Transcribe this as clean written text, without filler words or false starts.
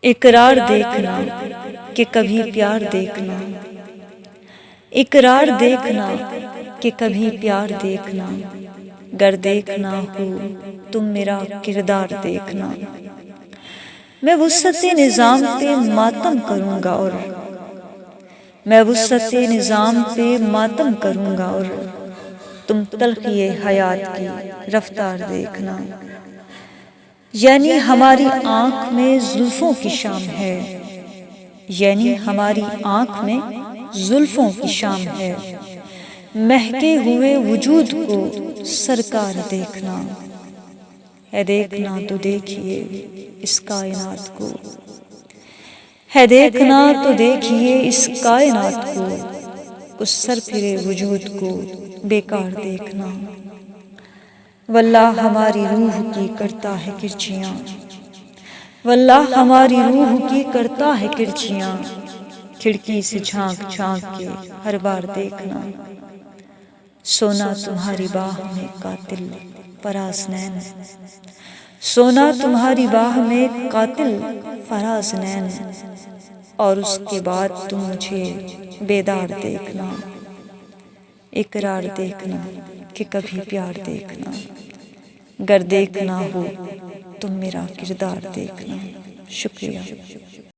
اقرار دیکھنا کہ کبھی پیار دیکھنا، اقرار دیکھنا کہ کبھی پیار دیکھنا، گر دیکھنا ہو تم میرا کردار دیکھنا۔ میں وسعت نظام پہ ماتم کروں گا اور میں وسعت نظام پہ ماتم کروں گا اور تم تلخی حیات کی رفتار دیکھنا۔ یعنی ہماری آنکھ میں زلفوں کی شام ہے، یعنی ہماری آنکھ میں زلفوں کی شام ہے، مہکے ہوئے وجود کو سرکار دیکھنا ہے۔ دیکھنا تو دیکھیے اس کائنات کو ہے، دیکھنا تو دیکھیے اس کائنات کو، اس سرپھرے وجود کو بیکار دیکھنا۔ واللہ ہماری روح کی کرتا ہے کرچیاں، واللہ ہماری روح کی کرتا ہے کرچیاں، کھڑکی سے جھانک جھانک کے ہر بار دیکھنا۔ سونا تمہاری باہ میں قاتل فراز نین، سونا تمہاری باہ میں قاتل فراز نین، اور اس کے بعد تم مجھے بیدار دیکھنا۔ اقرار دیکھنا کہ کبھی پیار دیکھنا، گر دیکھنا ہو تم میرا کردار دیکھنا۔ شکریہ۔